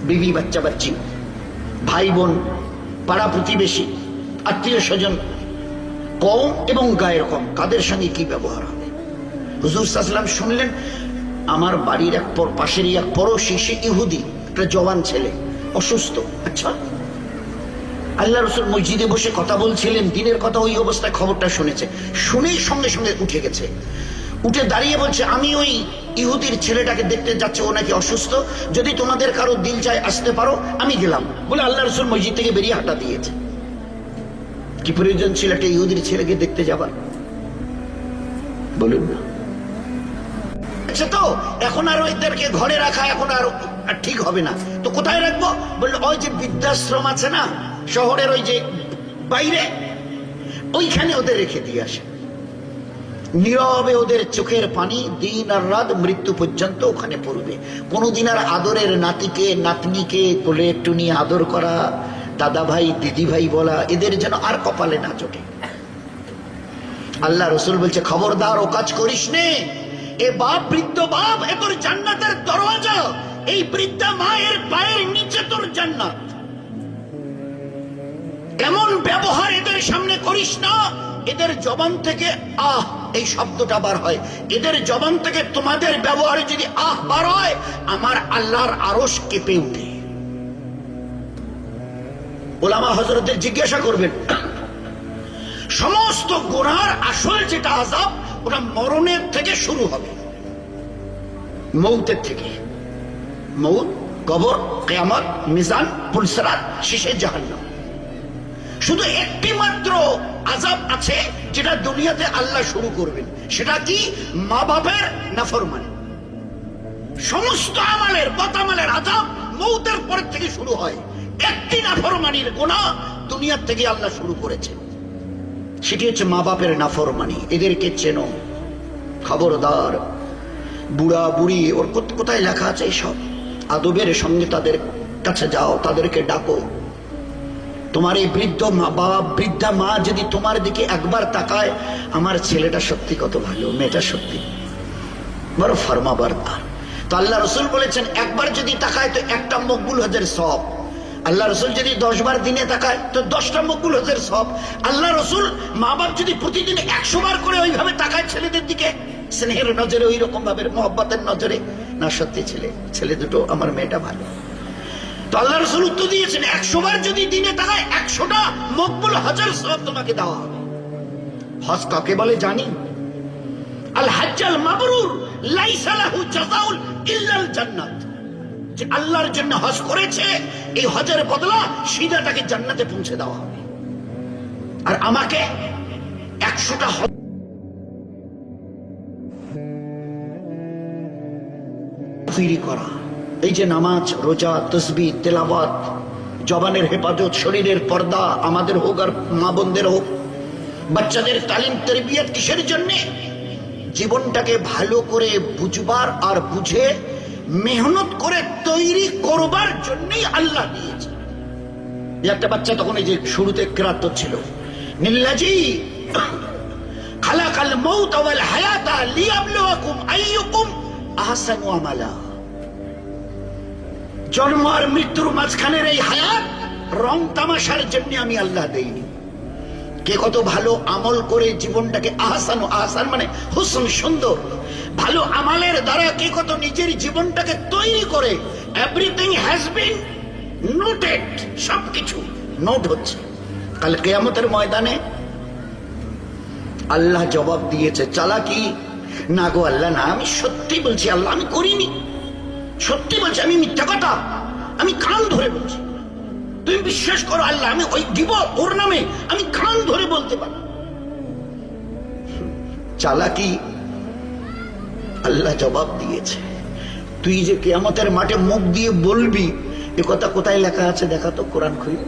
বিবি, বাচ্চা বাচ্চি, ভাই বোন, পাড়া প্রতিবেশী, আত্মীয় স্বজন, কওম এবং গায়ের কম, কাদের সঙ্গে কি ব্যবহার হবে। হুজুর সাল্লাল্লাহু আলাইহি ওয়াসাল্লাম শুনলেন, আমার বাড়ির এক পাশেরই এক পড়োশি, সে ইহুদি, একটা জওয়ান ছেলে, অসুস্থ। আচ্ছা, আল্লাহ রাসূল মসজিদে বসে কথা বলছিলেন, দিনের কথা, ওই অবস্থায় খবরটা শুনেছে, শুনেই সঙ্গে সঙ্গে উঠে গেছে, উঠে দাঁড়িয়ে বলছে, আমি ওই ইহুদির ছেলেটাকে দেখতে যাচ্ছে, ও নাকি অসুস্থ, যদি তোমাদের কারো দিল চায় আসতে পারো, আমি গেলাম বলে আল্লাহ রাসূল মসজিদ থেকে বেরিয়ে হাঁটা দিয়েছে। কি প্রয়োজন ছিল একটা ইহুদির ছেলেকে দেখতে যাবার? বলুন না। আচ্ছা, তো এখন আর ওইদেরকে ঘরে রাখা এখন আর ঠিক হবে না, তো কোথায় রাখবো? বললো, ওই যে বৃদ্ধাশ্রম আছে না শহরের ওই যে বাইরে, ওইখানে ওদের রেখে দিয়ে আসে। নীরবে ওদের চোখের পানি দিন আর রাত মৃত্যু পর্যন্ত ওখানে পড়বে। কোনোদিন আর আদরের নাতিকে নাতনিকে কোলে একটু নিয়ে আদর করা, দাদা ভাই দিদি ভাই বলা, এদের যেন আর কপালে না জোটে। আল্লাহ রসুল বলছে, খবরদার ও কাজ করিস নে। এ বাপ, বৃদ্ধ বাপ, এ তোর জান্নাতের দরওয়াজা, এই বৃদ্ধা মায়ের পায়ের নিচে তোর জান্নাত। এমন ব্যবহার এদের সামনে করিস না, এদের জবান থেকে আহ এই শব্দটা বার হয়, এদের জবান থেকে তোমাদের ব্যবহারে যদি আহ বার হয়, আমার আল্লাহর আরশ কেঁপে উঠে। ওলামা হযরতদের জিজ্ঞাসা করবেন, সমস্ত গুনার আসল যেটা আযাব, ওটা মরণের থেকে শুরু হবে, মৌতের থেকে। মৌত, কবর, কিয়ামত, মিজান, পুলসিরাত, শেষে জাহান্নাম। শুধু একটি মাত্র আযাব আছে যেটা দুনিয়াতে আল্লাহ শুরু করবেন, সেটা কি? মা বাপের নাফরমানি। সমস্ত আমালের বদামালের আযাব মৌতের পর থেকে শুরু হয়। একটি নাফরমানির গুনাহ দুনিয়ার থেকে আল্লাহ শুরু করেছেন, সেটি হচ্ছে মা বাপের নাফরমানি। এদেরকে চেনো, খবরদার। বুড়া বুড়ি, ওর কোথায় লেখা আছে সব, আদবের সঙ্গে তাদের কাছে যাও, তাদেরকে ডাকো। তোমার এই বৃদ্ধ মা বাবা, বৃদ্ধা মা যদি তোমার দিকে একবার তাকায়, আমার ছেলেটা সত্যি কত ভালো, মেয়েটা সত্যি বড় ফরমাবরদার, তো আল্লাহ রসুল বলেছেন, একবার যদি তাকায় তো একটা মকবুল হজের সব। আল্লাহ রসুল যদি 10 বার দিনে তাকায় তো 10টা মকবুল হজের সব। আল্লাহ রসুল মা বাপ যদি প্রতিদিন 100 বার করে ওইভাবে তাকায় ছেলেদের দিকে, স্নেহের নজরে, ওই রকম ভাবে মহব্বতের নজরে, না সত্যি ছেলে দুটো, আমার মেয়েটা ভালো, তো আল্লাহ রসুল উত্তর দিয়েছেন, 100 বার যদি দিনে তাকায় 100টা মকবুল হজের সওয়াব তোমাকে দেওয়া হবে। হজ কাকে বলে জানি? আল হজ্জাল মাবরুর লাইসা লাহু জাযাউল ইল্লাল জান্নাত। যে আল্লাহর জন্য হজ করেছে, এই হজের বদলা সিধা তাকে জান্নাতে পৌঁছে দেওয়া হবে। আর আমাকে 100টা হজ ফিরি করা, এই যে নামাজ, রোজা, তসবিহ, তেলাওয়াত, জবানের হেফাজত, শরীরের পর্দা, আমাদের হোক আর মা বোনদের হোক, বাচ্চাদের তালিম তরবিয়ত, কিসের জন্য? জীবনটাকে ভালো করে বুঝবার আর বুঝে মেহনত করে তৈরি করবার জন্যই আল্লাহ দিয়েছে। একটা বাচ্চা তখন এই যে শুরুতে কিরাত ছিল, নিল্লাজি খালাকাল মাউত ওয়াল হায়াতা লিয়াবলুয়াকুম আইয়ুকুম আহসানু আমালা। জন্ম আর মৃত্যুর মাঝখানের এই হায়াত রং তামাশার জন্য আমি আল্লাহ দেইনি। কে কত ভালো আমল করে জীবনটাকে আহসান মানে হুসন, সুন্দর, ভালো আমলের দ্বারা কে কত নিজের জীবনটাকে তৈরি করে। এভরিথিং হ্যাজ বিন নোটেড, সবকিছু নোট হচ্ছে। কাল কিয়ামতের ময়দানে আল্লাহ জবাব দিয়েছে, চালাকি না গো আল্লাহ, না, আমি সত্যি বলছি আল্লাহ, আমি করিনি, সত্যি বলছি, আমি মিথ্যা কথা, আমি কান ধরে বলছি, তুমি বিশ্বাস করো আল্লাহ, আমি ওই দিব ওর নামে, আমি কান ধরে বলতে পারি। চালাকি? আল্লাহ জবাব দিয়েছে, তুই যে কিয়ামতের মাঠে মুখ দিয়ে বলবি, এ কথা কোথায় লেখা আছে দেখা তো, কোরআন খুলে।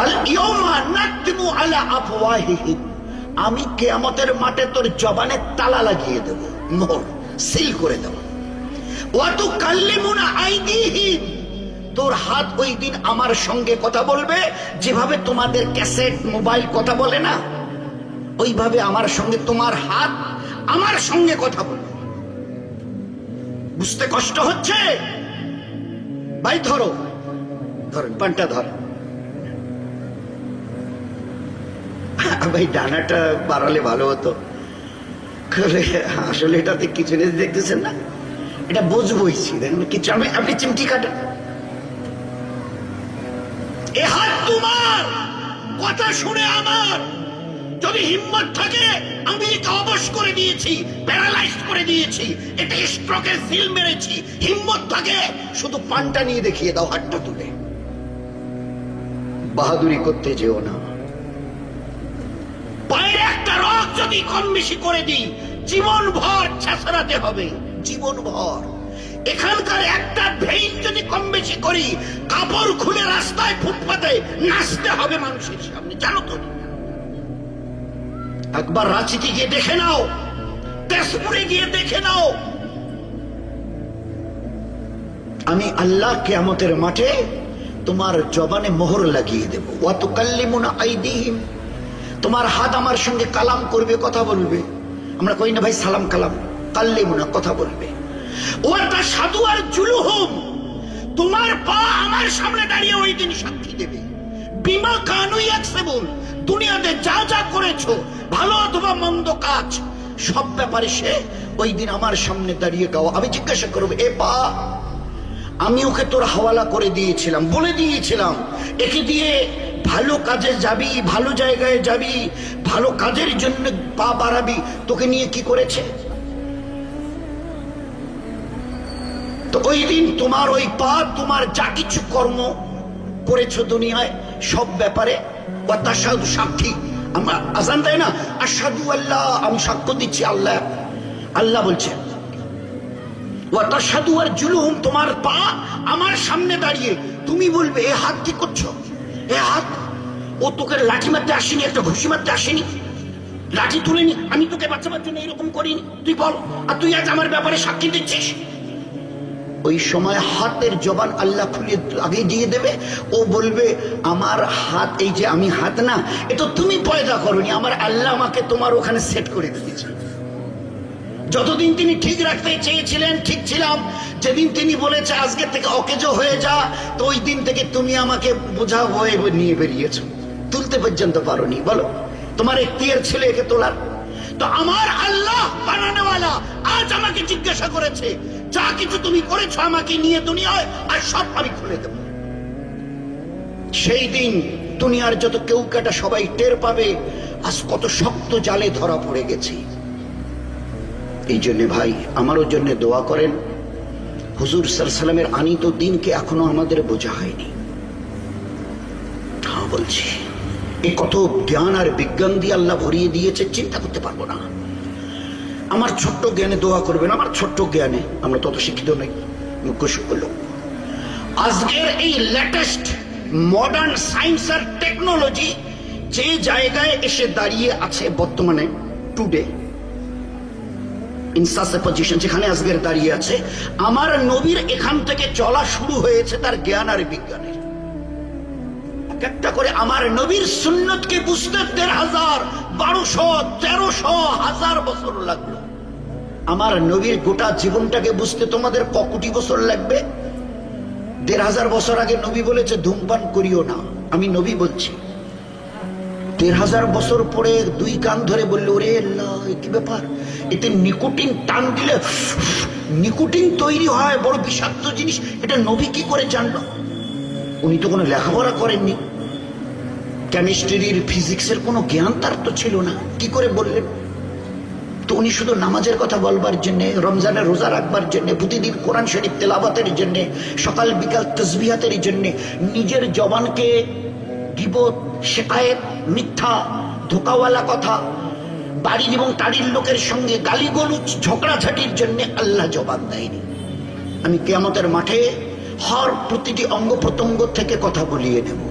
আল ইয়াউমা নাকতিমু আলা আফওয়াহিহিম, আমি কিয়ামতের মাঠে তোর জবানে তালা লাগিয়ে দেব, মোহর সিল করে দেব। ওয়া তুকাল্লিমুনা আইদিহিম, তোর হাত ওই দিন আমার সঙ্গে কথা বলবে, যেভাবে তোমাদের ক্যাসেট মোবাইল কথা বলে না, ওইভাবে আমার সঙ্গে তোমার হাত আমার সঙ্গে কথা বলবে। বুঝতে কষ্ট হচ্ছে? ভাই ধরো, ধরেন পানটা ধর। ভাই ডানাটা বাড়ালে ভালো হতো, আসলে এটাতে কিছু নেই, দেখতেছেন না, এটা বুঝবইছি, দেখেন কিছু। আপনি চিমটি কাটেন, এ হাত তোমার, কথা শুনে আমার যদি হিম্মত থাকে, আমেরিকা অবশ করে দিয়েছি, প্যারালাইজ করে দিয়েছি, এটা স্ট্রোকের সিল মেরেছি, হিম্মত থাকে শুধু পানটা নিয়ে দেখিয়ে দাও, হাতটা তুলে। বাহাদুরি করতে যেও না। পায়ের একটা রক যদি কম বেশি করে দিই, জীবন ভর ছেঁচড়াতে হবে, জীবন ভর। এখানকার একটা ভেইন যদি কম বেশি করি, কাপড় খুলে রাস্তায় ফুটপাতে নাচতে হবে মানুষের সামনে, জানো তো। একবার রাঁচিতে গিয়ে দেখে নাও, তেজপুরে গিয়ে দেখে নাও। আমি আল্লাহ কিয়ামতের মাঠে তোমার জবানে মোহর লাগিয়ে দেব। ওয়া তুকাল্লিমুনা আইদিহিম, তোমার হাত আমার সঙ্গে কালাম করবে, কথা বলবে। আমরা কই না ভাই সালাম কালাম, কাল্লিমুনা কথা বলবে। ওয়া তাশহাদু আরজুলুহুম, তোমার পা আমার সামনে দাঁড়িয়ে ওই দিন সাক্ষী দেবে। বিমা কানু ইয়াকসিবুন, দুনিয়াতে যা যা করেছো, ভালো অথবা মন্দ কাজ, সব ব্যাপারে সে ওই দিন আমার সামনে দাঁড়িয়ে গাও। আমি জিজ্ঞাসা করবো, এ পা, আমি ওকে তোর হাওয়ালা করে দিয়েছিলাম, বলে দিয়েছিলাম একে দিয়ে ভালো কাজে যাবি, ভালো জায়গায় যাবি, ভালো কাজের জন্য পা বাড়াবি, তোকে নিয়ে কি করেছে? তো ওই দিন তোমার ওই পা, তোমার যা কিছু কর্ম করেছো দুনিয়ায়, সব ব্যাপারে সাক্ষী। আমরা আজান দেয় না, আশহাদু আল্লাহ, আমি সাক্ষ্য দিচ্ছি আল্লাহ। আল্লাহ বলছে ওয়া তাশহাদু আরজুলুহুম, তোমার পা আমার সামনে দাঁড়িয়ে তুমি বলবে, এ হাত কি করছো? এ হাত, ও তোকে লাঠি মারতে আসেনি, একটা ঘুষি মারতে আসেনি, লাঠি তুলেনি, আমি তোকে বাঁচাবার জন্য এরকম করিনি, তুই বল। আর তুই আজ আমার ব্যাপারে সাক্ষী দিচ্ছিস। ওই সময় হাতের জবান আল্লাহ খুলে আগে দিয়ে দেবে। ও বলবে, আমার হাত, এই যে আমি হাত না, এটা তুমি পয়দা করোনি, আমার আল্লাহ আমাকে তোমার ওখানে সেট করে দিয়েছে। যতদিন তিনি ঠিক রাখতে চেয়েছিলেন ঠিক ছিলাম, যেদিন তিনি বলেছে আজকে থেকে অকেজো হয়ে যা, তো ওই দিন থেকে তুমি আমাকে বোঝা হয়ে নিয়ে বেরিয়েছো, তুলতে পর্যন্ত পারোনি। বলো, তোমার এখতিয়ার ছিল একে তোলার? তো আমার আল্লাহ বানানোওয়ালা আজ আমাকে জিজ্ঞাসা করেছে, যা কিছু তুমি করেছো আমাকে নিয়ে দুনিয়ায়, আর সব আমি খুলে দেব। সেই দিন দুনিয়ার যত কেউ কাটা সবাই টের পাবে আজ কত শক্ত জালে ধরা পড়ে গেছি। এই জন্য ভাই, আমারও জন্য দোয়া করেন। হুজুর সাল্লাল্লাহু আলাইহি ওয়াসাল্লামের আনিত দিনকে এখনো আমাদের বোঝা হয়নি। হ্যাঁ বলছি, এই কত জ্ঞান আর বিজ্ঞান দিয়ে আল্লাহ ভরিয়ে দিয়েছে, চিন্তা করতে পারবো না। আমার ছোট্ট জ্ঞানে দোয়া করবেন, আমার ছোট্ট জ্ঞানে, আমরা তত শিক্ষিত নই, মুখ্য সূক্ষ্ম লোক। আজকের এই লেটেস্ট মডার্ন সায়েন্স আর টেকনোলজি যে জায়গায় এসে দাঁড়িয়ে আছে বর্তমানে, today in such a position, যেখানে আজকের দাঁড়িয়ে আছে, আমার নবীর এখান থেকে চলা শুরু হয়েছে তার জ্ঞান আর বিজ্ঞানের। একটা করে আমার নবীর সুন্নতকে বুঝতে ১,৫০০, ১২০০, ১৩০০, ১,০০০ বছর লাগলো। আমার নবীর গোটা জীবনটাকে বুঝতে তোমাদের ক কোটি বছর লাগবে? ১,৫০০ বছর আগে নবী বলেছে ধূমপান করিও না, আমি নবী বলছি। ১,৫০০ বছর পরে দুই কান ধরে বললো, ওরে আল্লাহ, কি ব্যাপার, এতে নিকোটিন টান দিলে নিকোটিন তৈরি হয়, বড় বিষাক্ত জিনিস, এটা নবী কি করে জানলো? উনি তো কোনো লেখাপড়া করেননি, কেমিস্ট্রির ফিজিক্সের কোনো জ্ঞান তার তো ছিল না, কি করে বললেন? তো উনি শুধু নামাজের কথা বলবার জন্য, রমজানের রোজা রাখবার জন্য, প্রতিদিন কোরআন শরীফ তেলাওয়াতের জন্য, সকাল বিকাল তাসবিহাতের জন্য নিজের জবানকে গীবত, শিকায়েত, মিথ্যা, ধোকাওয়ালা কথা বাড়ির এবং টাড়ির লোকের সঙ্গে গালিগলুজ ঝগড়াঝাটির জন্য আল্লাহ জবাব দেয়নি। আমি কিয়ামতের মাঠে হর প্রতিটি অঙ্গ প্রত্যঙ্গ থেকে কথা বলিয়ে নেব।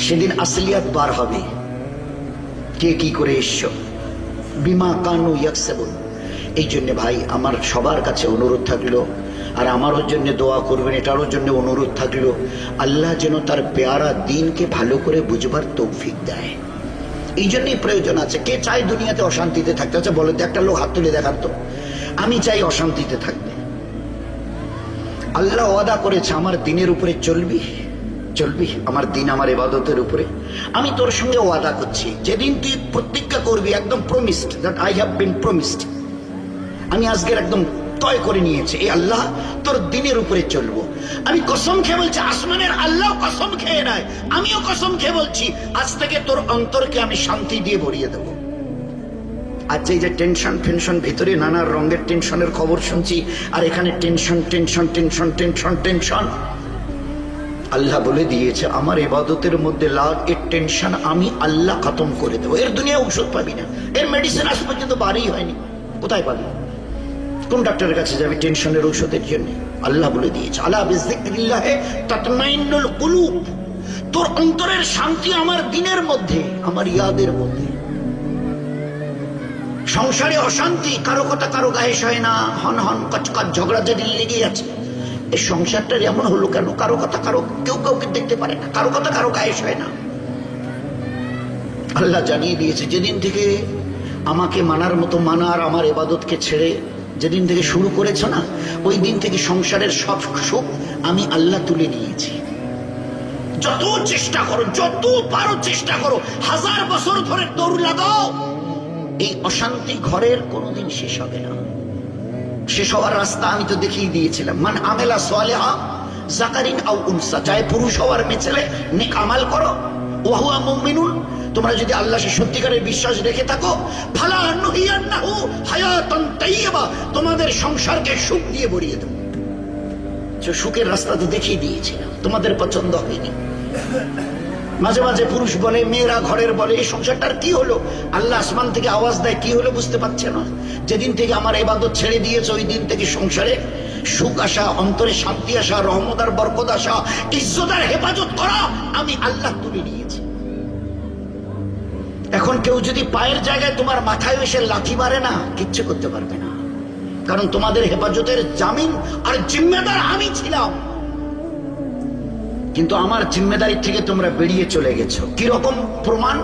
সেদিন আসলিয়াত বার হবে, কে কি করে এসছো, বিমা কানু ইয়াকসিবুন। এই জন্য ভাই আমার সবার কাছে অনুরোধ থাকলো, আর আমারও জন্য দোয়া করবেন, এটারও জন্য অনুরোধ থাকলো, আল্লাহ যেন তার পেয়ারা দিনকে ভালো করে বুঝবার তৌফিক দেয়। এই জন্যই প্রয়োজন আছে। কে চায় দুনিয়াতে অশান্তিতে থাকতে? আচ্ছা বলে তো, একটা লোক হাত তুলে দেখান তো। আমি চাই অশান্তিতে থাকতে। আল্লাহ ওয়াদা করেছে আমার দিনের উপরে চলবি, চলবি আমার দিন আমার ইবাদতের উপরে। আমি তোর সঙ্গে ওয়াদা করছি, যেদিন তুই প্রতিজ্ঞা করবি, একদম promised, that I have been promised, আমি আজকের একদম তয় করে নিয়েছি, এই আল্লাহ তোর দিনের উপরে চলবো। আমি কসম খেয়ে বলছি, আসমানের আল্লাহ কসম খেয়ে নেয়, আমিও কসম খেয়ে বলছি, আজ থেকে তোর অন্তরকে আমি শান্তি দিয়ে ভরিয়ে দেবো। আজ এই যে টেনশন ফেনশন, ভিতরে নানা রঙের টেনশনের খবর শুনছি, আর এখানে tension tension tension tension tension. Allah বলে দিয়েছে আমার ইবাদতের মধ্যে লাগ, এর টেনশন আমি আল্লাহ খতম করে দেবো। এর দুনিয়া ঔষধ পাবি না, এর মেডিসিন আজ পর্যন্ত বারই হয়নি। কোথায় পাবি? কোন ডাক্তারের কাছে যাবি টেনশনের ঔষধের জন্য? আল্লাহ বলে দিয়েছে আলা বিযিকরিল্লাহি তাতমাইন্নুল কুলুব। তোর অন্তরের শান্তি আমার দিনের মধ্যে, আমার ইয়াদের মধ্যে। সংসারে অশান্তি, কারো কথা কারো গায়ে সয় না, হন হন কচকচ ঝগড়াঝাটি লেগে আছে। এই সংসারটার এমন হলো কেন? কারো কথা কারো, কেউ কাউকে দেখতে পারে না, কারো কথা কারো গায়ে সয় না। আল্লাহ জানিয়ে দিয়েছে যেদিন থেকে আমাকে মানার মতো মানা আর আমার ইবাদতকে ছেড়ে যেদিন থেকে শুরু করেছ না, ওই দিন থেকে সংসারের সব সুখ আমি আল্লাহ তুলে নিয়েছি। যত চেষ্টা করো, যত পারো চেষ্টা করো, 1000 বছর ধরে দৌড় লাগাও, এই অশান্তি ঘরের কোনোদিন শেষ হবে না। শেষ হওয়ার রাস্তা আমি তো দেখিয়ে দিয়েছিলাম। মান আমেলা সালেহা যাকারিন আও উনসা, চাই পুরুষ হওয়ার মেয়ে ছেলে, নেক আমাল করো, ওয়া হুয়া মুমিনুন, তোমরা যদি আল্লাহকে সত্যিকারের বিশ্বাস রেখে থাকো, ফালা নুহিয়ান্নাহু হায়াতান তাইয়্যিবা, তোমাদের সংসারকে সুখ দিয়ে ভরিয়ে দেব। সুখের রাস্তা তো দেখিয়ে দিয়েছিলাম, তোমাদের পছন্দ হয়নি। মাঝে মাঝে পুরুষ বলে, মেয়েরা ঘরের বলে, এই সংসারটার কি হলো? আল্লাহ আসমান থেকে আওয়াজ দেয়, কি হলো বুঝতে পারছে না? যেদিন থেকে আমার ইবাদত ছেড়ে দিয়েছে, ওই দিন থেকে সংসারে সুখ আসা, অন্তরে শান্তি আসা, রহমত আর বরকত আসা, ইজ্জত আর হেফাজত করা আমি আল্লাহ তুলে নিয়েছি। এখন কেউ যদি পায়ের জায়গায় তোমার মাথায় এসে লাথি মারে না, কিচ্ছু করতে পারবে না, কারণ তোমাদের হেফাজতের জামিন আর জিম্মেদার আমি ছিলাম। কিন্তু আমার জিম্মেদারি থেকে তোমরা বেরিয়ে চলে গেছো। কিরকম প্রমাণ?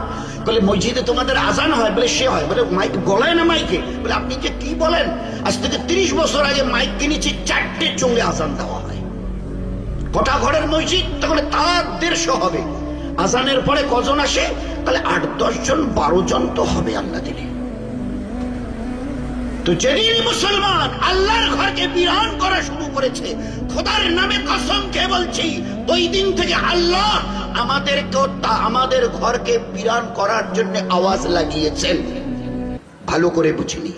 বলে মসজিদে তোমাদের আজান হয়, বলে সে হয়, বলে মাইক গলায় না মাইকে? বলে আপনি যে কি বলেন, আজ থেকে 30 বছর আগে মাইক কিনেছি, 4টে চোঙে আজান দেওয়া হয়। কটা ঘরের মসজিদ? তাহলে তার 150 হবে। আজানের পরে কজন আসে? তাহলে 8-10 জন 12 জন তো হবে আল্লাহ দিলে। তো যেদিন মুসলমান আল্লাহর ঘরকে বিরান করা শুরু করেছে, খোদার নামে কসম খেয়ে বলছি, ওই দিন থেকে আল্লাহ আমাদের ঘরকে বিরান করার জন্য আওয়াজ লাগিয়েছেন। ভালো করে বুঝিনি।